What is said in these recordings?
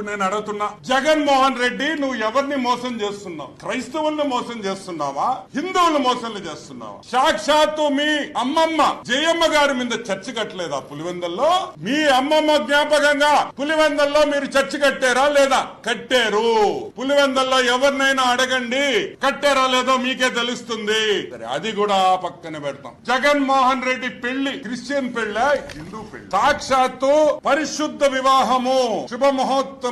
ఇప్పుడు నేను అడుగుతున్నా, జగన్మోహన్ రెడ్డి నువ్వు ఎవరిని మోసం చేస్తున్నావు? క్రైస్తవుల్ని మోసం చేస్తున్నావా? హిందువులు మోసం చేస్తున్నావా? సాక్షాత్తు మీ అమ్మమ్మ జయమ్మ గారి మీద చర్చి కట్టలేదా పులివెందల్లో? మీ అమ్మమ్మ జ్ఞాపకంగా పులివెందల్లో మీరు చర్చి కట్టారా లేదా? కట్టారు. పులివెందల్లో ఎవరినైనా అడగండి, కట్టారా లేదో మీకే తెలుస్తుంది. సరే, అది కూడా పక్కన పెడతాం. జగన్మోహన్ రెడ్డి పెళ్లి క్రిస్టియన్ పెళ్లి, హిందూ పెళ్లి. సాక్షాత్తు పరిశుద్ధ వివాహము, శుభముహూర్తము.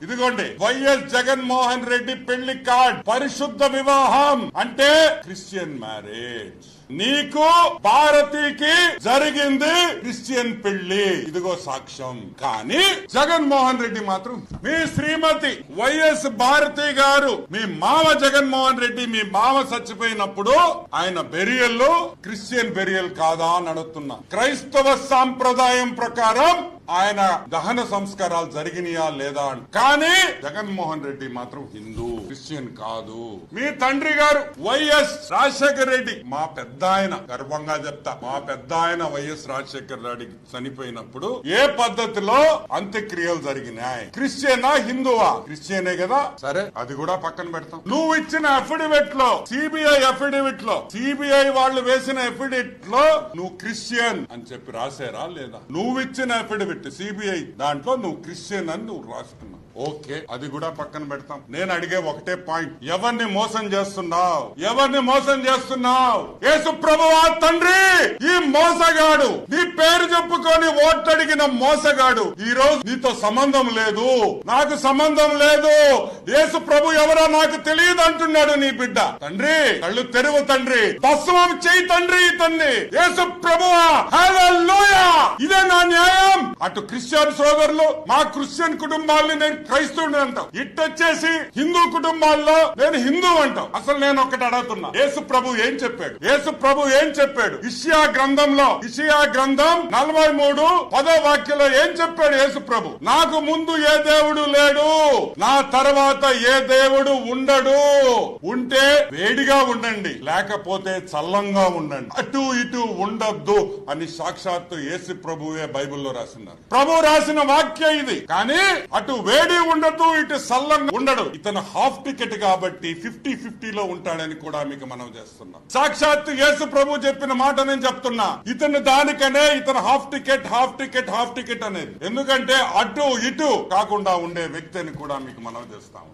ఇదిగోండి వైఎస్ జగన్మోహన్ రెడ్డి పెళ్లి కార్డ్. పరిశుద్ధ వివాహం అంటే క్రిస్టియన్ మ్యారేజ్. నీకు భారతికి జరిగింది క్రిస్టియన్ పెళ్లి, ఇదిగో సాక్ష్యం. కానీ జగన్మోహన్ రెడ్డి మాత్రం మీ శ్రీమతి వైఎస్ భారతి గారు, మీ మామ జగన్మోహన్ రెడ్డి, మీ మామ చచ్చిపోయినప్పుడు ఆయన బెరియల్ క్రిస్టియన్ బెరియల్ కాదా అని అడుగుతున్నా. క్రైస్తవ సాంప్రదాయం ప్రకారం ఆయన దహన సంస్కారాలు జరిగినాయా లేదా అని. కానీ జగన్మోహన్ రెడ్డి మాత్రం హిందూ, క్రిస్టియన్ కాదు. మీ తండ్రి గారు వైఎస్ రాజశేఖర రెడ్డి, మా పెద్ద ఆయన, గర్వంగా చెప్తా, మా పెద్ద ఆయన వైఎస్ రాజశేఖర రెడ్డి చనిపోయినప్పుడు ఏ పద్ధతిలో అంత్యక్రియలు జరిగినాయి? క్రిస్టియనా హిందువా? క్రిస్టియనే కదా. సరే, అది కూడా పక్కన పెడతాం. నువ్వు ఇచ్చిన అఫిడవిట్ లో, సిబిఐ అఫిడవిట్ లో, సిబిఐ వాళ్ళు వేసిన అఫిడవిట్ లో నువ్వు క్రిస్టియన్ అని చెప్పి రాసారా లేదా? నువ్వు ఇచ్చిన అఫిడవిట్ సిబిఐ దాంట్లో నువ్వు క్రిస్టియన్ అని నువ్వు రాసుకున్నావు. ఓకే, అది కూడా పక్కన పెడతాం. నేను అడిగే ఒకటే పాయింట్, ఎవరిని మోసం చేస్తున్నావు? ఎవరిని మోసం చేస్తున్నావు? యేసు ప్రభువా తండ్రి, ఈ మోసగాడు, నీ పేరు చెప్పుకొని ఓటడిగిన మోసగాడు ఈ రోజు నీతో సంబంధం లేదు, నాకు సంబంధం లేదు, యేసు ప్రభు ఎవరో నాకు తెలియదు అంటున్నాడు నీ బిడ్డ. తండ్రి, కళ్ళు తెరువు తండ్రి, భస్మం చేయి తండ్రి ఇతన్ని. యేసు ప్రభువా, హల్లెలూయా. ఇదే నా న్యాయం. అటు క్రిస్టియన్ సోదరులు, మా క్రిస్టియన్ కుటుంబాలని నేను క్రైస్తవుని అంటాం, ఇట్టొచ్చేసి హిందూ కుటుంబాల్లో నేను హిందూ అంటాం. అసలు నేను ఒకటి అడుగుతున్నా, యేసు ప్రభు ఏం చెప్పాడు? యేసు ప్రభు ఏం చెప్పాడు? ఇషియా గ్రంథంలో, ఇషియా గ్రంథం 43:10 వాక్యంలో ఏం చెప్పాడు యేసు ప్రభు? నాకు ముందు ఏ దేవుడు లేడు, నా తర్వాత ఏ దేవుడు ఉండడు. ఉంటే వేడిగా ఉండండి, లేకపోతే చల్లంగా ఉండండి, అటు ఇటు ఉండద్దు అని సాక్షాత్తు యేసు ప్రభువే బైబిల్లో రాసినారు. ప్రభు రాసిన వాక్యం ఇది. కానీ అటు వేడి ఉండదు, ఇటు సల్లంగా ఉండడు. ఇతను హాఫ్ టికెట్ కాబట్టి 50-50లో ఉంటాడని కూడా మీకు మనం చేస్తున్నాం. సాక్షాత్తు యేసు ప్రభు చెప్పిన మాట నేను చెప్తున్నా. ఇతను దానికనే ఇతను హాఫ్ టికెట్ అనేది. ఎందుకంటే అటు ఇటు కాకుండా ఉండే వ్యక్తి అని కూడా మీకు మనం చేస్తాం.